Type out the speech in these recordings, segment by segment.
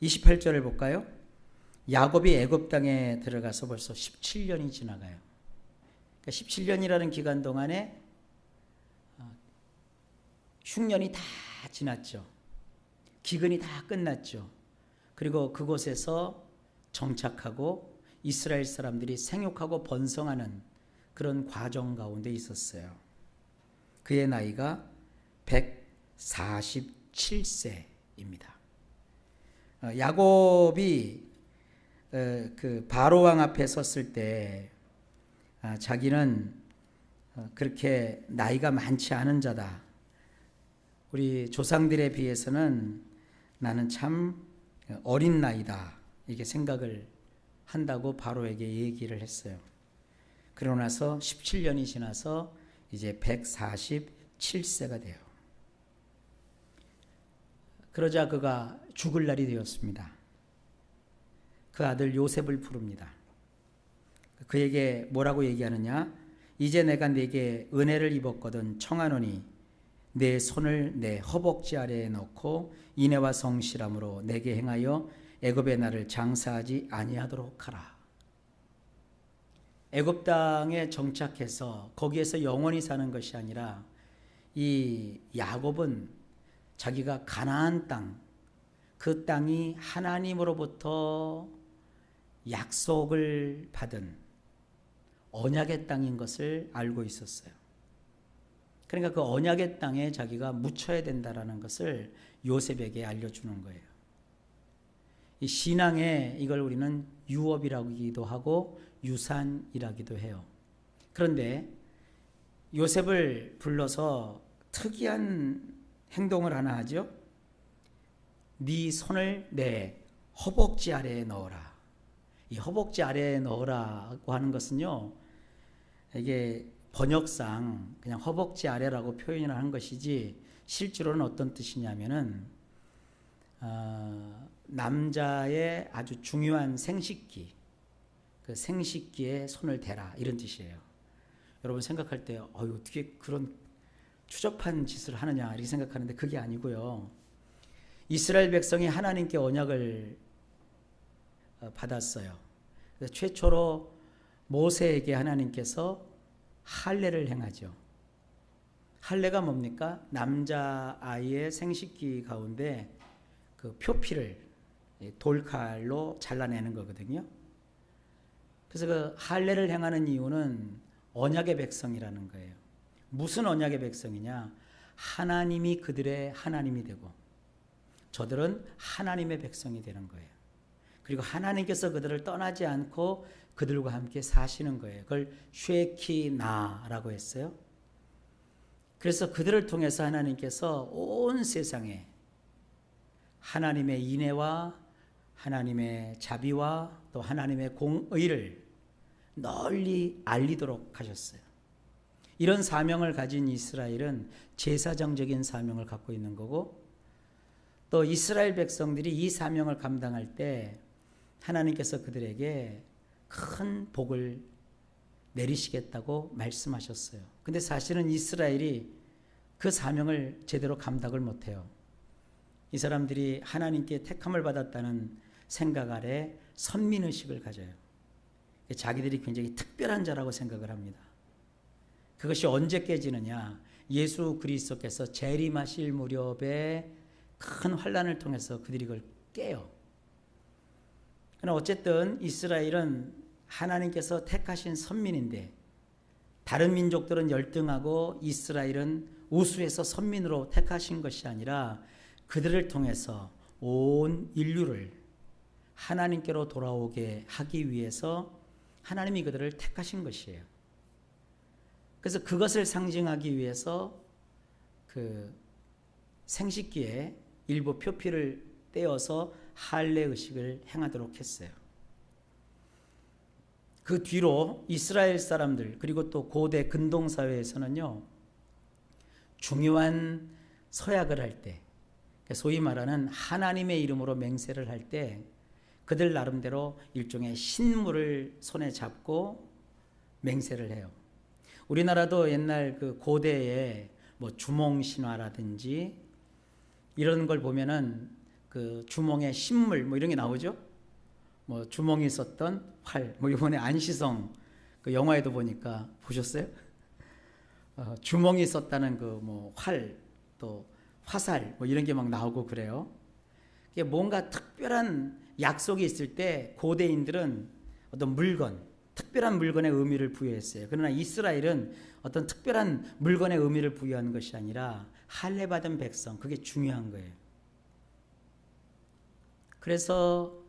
28절을 볼까요? 야곱이 애굽 땅에 들어가서 벌써 17년이 지나가요. 그러니까 17년이라는 기간 동안에 흉년이 다 지났죠. 기근이 다 끝났죠. 그리고 그곳에서 정착하고 이스라엘 사람들이 생육하고 번성하는 그런 과정 가운데 있었어요. 그의 나이가 147세입니다. 야곱이 그 바로 왕 앞에 섰을 때 자기는 그렇게 나이가 많지 않은 자다. 우리 조상들에 비해서는 나는 참 어린 나이다. 이렇게 생각을 한다고 바로에게 얘기를 했어요. 그러고 나서 17년이 지나서 이제 147세가 돼요. 그러자 그가 죽을 날이 되었습니다. 그 아들 요셉을 부릅니다. 그에게 뭐라고 얘기하느냐? 이제 내가 네게 은혜를 입었거든 청하노니 내 손을 내 허벅지 아래에 넣고 인애와 성실함으로 내게 행하여 애굽의 나를 장사하지 아니하도록 하라. 애굽 땅에 정착해서 거기에서 영원히 사는 것이 아니라 이 야곱은 자기가 가나안 땅, 그 땅이 하나님으로부터 약속을 받은 언약의 땅인 것을 알고 있었어요. 그러니까 그 언약의 땅에 자기가 묻혀야 된다라는 것을 요셉에게 알려주는 거예요. 이 신앙에 이걸 우리는 유업이라기도 하고 유산이라기도 해요. 그런데 요셉을 불러서 특이한 행동을 하나 하죠. 네 손을 내 허벅지 아래에 넣어라. 이 허벅지 아래에 넣으라고 하는 것은요, 이게 번역상 그냥 허벅지 아래라고 표현을 한 것이지 실제로는 어떤 뜻이냐면은 남자의 아주 중요한 생식기, 그 생식기에 손을 대라 이런 뜻이에요. 여러분 생각할 때 어떻게 그런 추접한 짓을 하느냐 이렇게 생각하는데 그게 아니고요. 이스라엘 백성이 하나님께 언약을 받았어요. 그래서 최초로 모세에게 하나님께서 할례를 행하죠. 할례가 뭡니까? 남자아이의 생식기 가운데 그 표피를 돌칼로 잘라내는 거거든요. 그래서 그 할례를 행하는 이유는 언약의 백성이라는 거예요. 무슨 언약의 백성이냐? 하나님이 그들의 하나님이 되고 저들은 하나님의 백성이 되는 거예요. 그리고 하나님께서 그들을 떠나지 않고 그들과 함께 사시는 거예요. 그걸 쉐키나라고 했어요. 그래서 그들을 통해서 하나님께서 온 세상에 하나님의 인애와 하나님의 자비와 또 하나님의 공의를 널리 알리도록 하셨어요. 이런 사명을 가진 이스라엘은 제사장적인 사명을 갖고 있는 거고, 또 이스라엘 백성들이 이 사명을 감당할 때 하나님께서 그들에게 큰 복을 내리시겠다고 말씀하셨어요. 근데 사실은 이스라엘이 그 사명을 제대로 감당을 못해요. 이 사람들이 하나님께 택함을 받았다는 생각 아래 선민의식을 가져요. 자기들이 굉장히 특별한 자라고 생각을 합니다. 그것이 언제 깨지느냐? 예수 그리스도께서 재림하실 무렵에 큰 환난을 통해서 그들이 그걸 깨요. 그러나 어쨌든 이스라엘은 하나님께서 택하신 선민인데 다른 민족들은 열등하고 이스라엘은 우수해서 선민으로 택하신 것이 아니라 그들을 통해서 온 인류를 하나님께로 돌아오게 하기 위해서 하나님이 그들을 택하신 것이에요. 그래서 그것을 상징하기 위해서 그 생식기에 일부 표피를 떼어서 할례 의식을 행하도록 했어요. 그 뒤로 이스라엘 사람들 그리고 또 고대 근동사회에서는요, 중요한 서약을 할 때, 소위 말하는 하나님의 이름으로 맹세를 할 때 그들 나름대로 일종의 신물을 손에 잡고 맹세를 해요. 우리나라도 옛날 그 고대에 뭐 주몽신화라든지 이런 걸 보면은 그 주몽에 신물 뭐 이런 게 나오죠. 뭐 주몽이 썼던 활, 뭐 이번에 안시성 그 영화에도 보니까 보셨어요? 주몽이 썼다는 그 뭐 활, 또 화살 뭐 이런 게 막 나오고 그래요. 이게 뭔가 특별한 약속이 있을 때 고대인들은 어떤 물건, 특별한 물건의 의미를 부여했어요. 그러나 이스라엘은 어떤 특별한 물건의 의미를 부여하는 것이 아니라 할례받은 백성, 그게 중요한 거예요. 그래서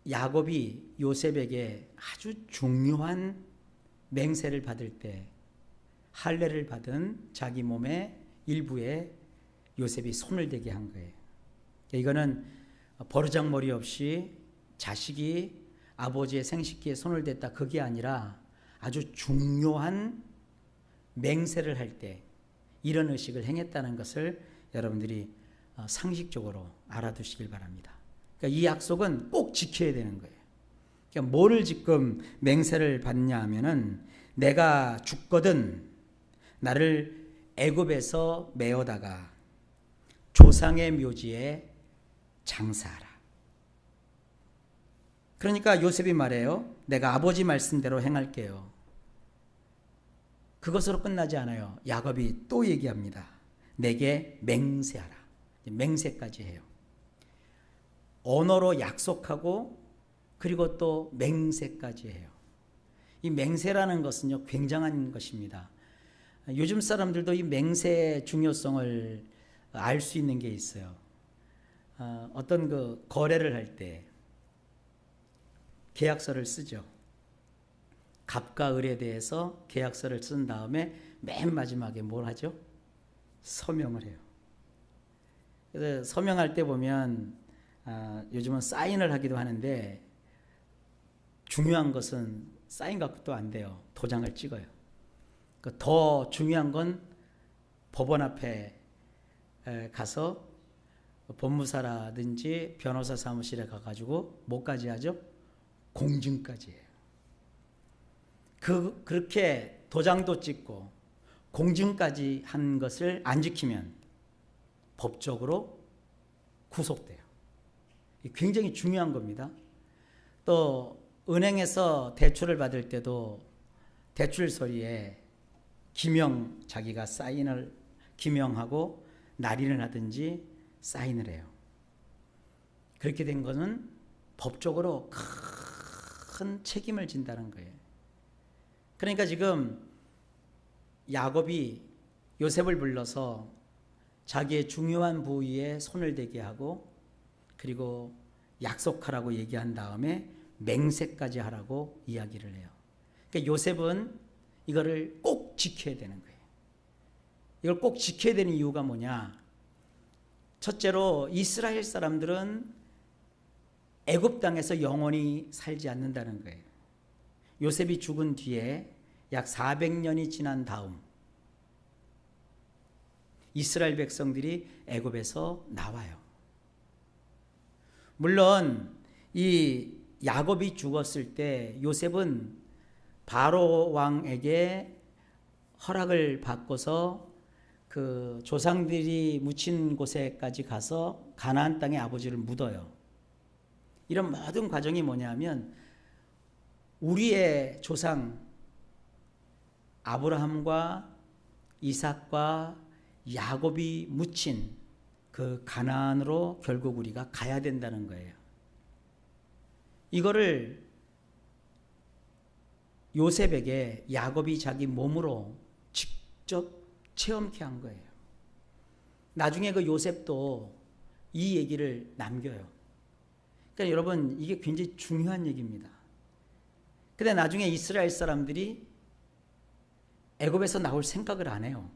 야곱이 요셉에게 아주 중요한 맹세를 받을 때 할례를 받은 자기 몸의 일부에 요셉이 손을 대게 한 거예요. 이거는 버르장머리 없이 자식이 아버지의 생식기에 손을 댔다, 그게 아니라 아주 중요한 맹세를 할 때 이런 의식을 행했다는 것을 여러분들이 상식적으로 알아두시길 바랍니다. 그러니까 이 약속은 꼭 지켜야 되는 거예요. 그러니까 뭐를 지금 맹세를 받냐 하면은, 내가 죽거든 나를 애굽에서 메어다가 조상의 묘지에 장사하라. 그러니까 요셉이 말해요. 내가 아버지 말씀대로 행할게요. 그것으로 끝나지 않아요. 야곱이 또 얘기합니다. 내게 맹세하라. 맹세까지 해요. 언어로 약속하고 그리고 또 맹세까지 해요. 이 맹세라는 것은요, 굉장한 것입니다. 요즘 사람들도 이 맹세의 중요성을 알 수 있는 게 있어요. 어떤 그 거래를 할 때 계약서를 쓰죠. 갑과 을에 대해서 계약서를 쓴 다음에 맨 마지막에 뭘 하죠? 서명을 해요. 그래서 서명할 때 보면 요즘은 사인을 하기도 하는데, 중요한 것은 사인 갖고도 안 돼요. 도장을 찍어요. 더 중요한 건 법원 앞에 가서 법무사라든지 변호사 사무실에 가가지고 뭐까지 하죠? 공증까지 해요. 그렇게 도장도 찍고 공증까지 한 것을 안 지키면 법적으로 구속돼요. 굉장히 중요한 겁니다. 또 은행에서 대출을 받을 때도 대출서리에 기명, 자기가 사인을 기명하고 날인을 하든지 사인을 해요. 그렇게 된 것은 법적으로 큰 책임을 진다는 거예요. 그러니까 지금 야곱이 요셉을 불러서 자기의 중요한 부위에 손을 대게 하고 그리고 약속하라고 얘기한 다음에 맹세까지 하라고 이야기를 해요. 그러니까 요셉은 이거를 꼭 지켜야 되는 거예요. 이걸 꼭 지켜야 되는 이유가 뭐냐? 첫째로 이스라엘 사람들은 애굽 땅에서 영원히 살지 않는다는 거예요. 요셉이 죽은 뒤에 약 400년이 지난 다음 이스라엘 백성들이 애굽에서 나와요. 물론 이 야곱이 죽었을 때 요셉은 바로 왕에게 허락을 받고서 그 조상들이 묻힌 곳에까지 가서 가나안 땅에 아버지를 묻어요. 이런 모든 과정이 뭐냐면 우리의 조상 아브라함과 이삭과 야곱이 묻힌 그 가나안으로 결국 우리가 가야 된다는 거예요. 이거를 요셉에게 야곱이 자기 몸으로 직접 체험케 한 거예요. 나중에 그 요셉도 이 얘기를 남겨요. 그러니까 여러분, 이게 굉장히 중요한 얘기입니다. 근데 나중에 이스라엘 사람들이 애굽에서 나올 생각을 안 해요.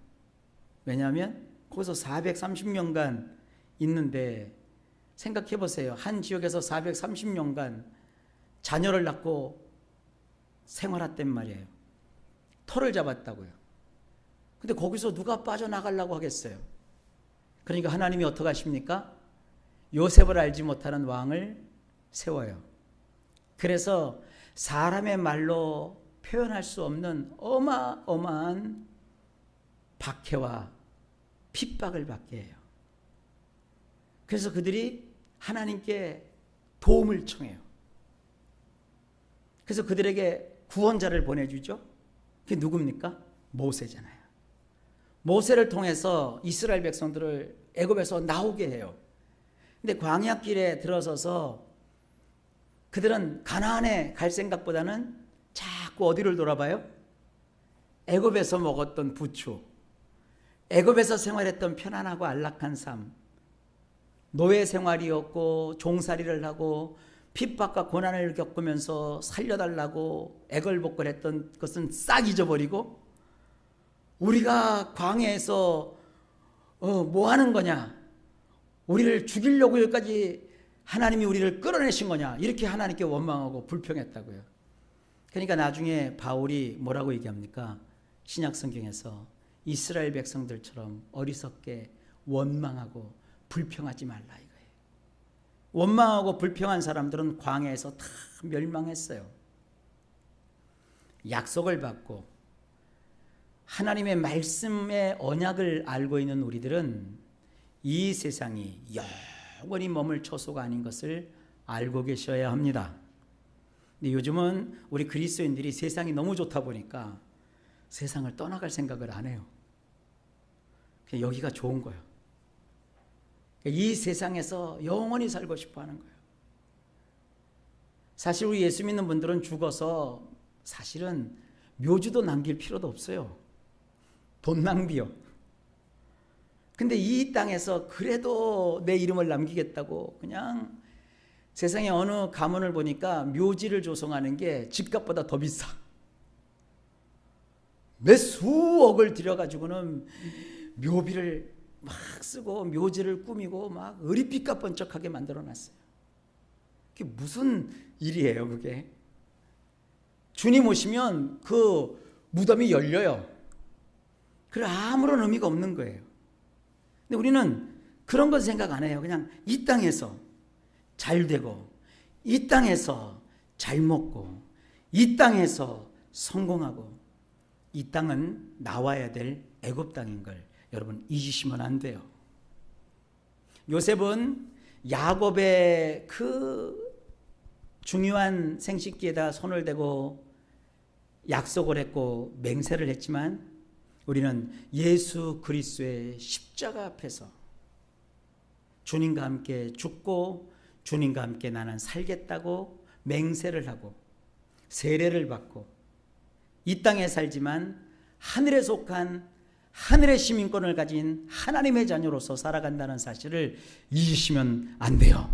왜냐하면 거기서 430년간 있는데, 생각해 보세요. 한 지역에서 430년간 자녀를 낳고 생활했단 말이에요. 터를 잡았다고요. 근데 거기서 누가 빠져나가려고 하겠어요? 그러니까 하나님이 어떻게 하십니까? 요셉을 알지 못하는 왕을 세워요. 그래서 사람의 말로 표현할 수 없는 어마어마한 박해와 핍박을 받게 해요. 그래서 그들이 하나님께 도움을 청해요. 그래서 그들에게 구원자를 보내주죠. 그게 누굽니까? 모세잖아요. 모세를 통해서 이스라엘 백성들을 애굽에서 나오게 해요. 근데 광야길에 들어서서 그들은 가나안에 갈 생각보다는 자꾸 어디를 돌아봐요? 애굽에서 먹었던 부추, 애굽에서 생활했던 편안하고 안락한 삶, 노예 생활이었고 종살이를 하고 핍박과 고난을 겪으면서 살려달라고 애걸복걸했던 것은 싹 잊어버리고, 우리가 광야에서 뭐 하는 거냐, 우리를 죽이려고 여기까지 하나님이 우리를 끌어내신 거냐, 이렇게 하나님께 원망하고 불평했다고요. 그러니까 나중에 바울이 뭐라고 얘기합니까? 신약 성경에서 이스라엘 백성들처럼 어리석게 원망하고 불평하지 말라 이거예요. 원망하고 불평한 사람들은 광야에서 다 멸망했어요. 약속을 받고 하나님의 말씀의 언약을 알고 있는 우리들은 이 세상이 영원히 머물 처소가 아닌 것을 알고 계셔야 합니다. 근데 요즘은 우리 그리스도인들이 세상이 너무 좋다 보니까 세상을 떠나갈 생각을 안 해요. 그냥 여기가 좋은 거예요. 이 세상에서 영원히 살고 싶어 하는 거예요. 사실 우리 예수 믿는 분들은 죽어서 사실은 묘지도 남길 필요도 없어요. 돈 낭비요. 근데 이 땅에서 그래도 내 이름을 남기겠다고 그냥 세상에 어느 가문을 보니까 묘지를 조성하는 게 집값보다 더 비싸. 몇 수억을 들여가지고는 묘비를 막 쓰고 묘지를 꾸미고 막 의리빛과 번쩍하게 만들어놨어요. 그게 무슨 일이에요 그게? 주님 오시면 그 무덤이 열려요. 그래 아무런 의미가 없는 거예요. 근데 우리는 그런 건 생각 안 해요. 그냥 이 땅에서 잘 되고 이 땅에서 잘 먹고 이 땅에서 성공하고, 이 땅은 나와야 될 애굽 땅인 걸 여러분 잊으시면 안 돼요. 요셉은 야곱의 그 중요한 생식기에다 손을 대고 약속을 했고 맹세를 했지만, 우리는 예수 그리스도의 십자가 앞에서 주님과 함께 죽고 주님과 함께 나는 살겠다고 맹세를 하고 세례를 받고 이 땅에 살지만 하늘에 속한 하늘의 시민권을 가진 하나님의 자녀로서 살아간다는 사실을 잊으시면 안 돼요.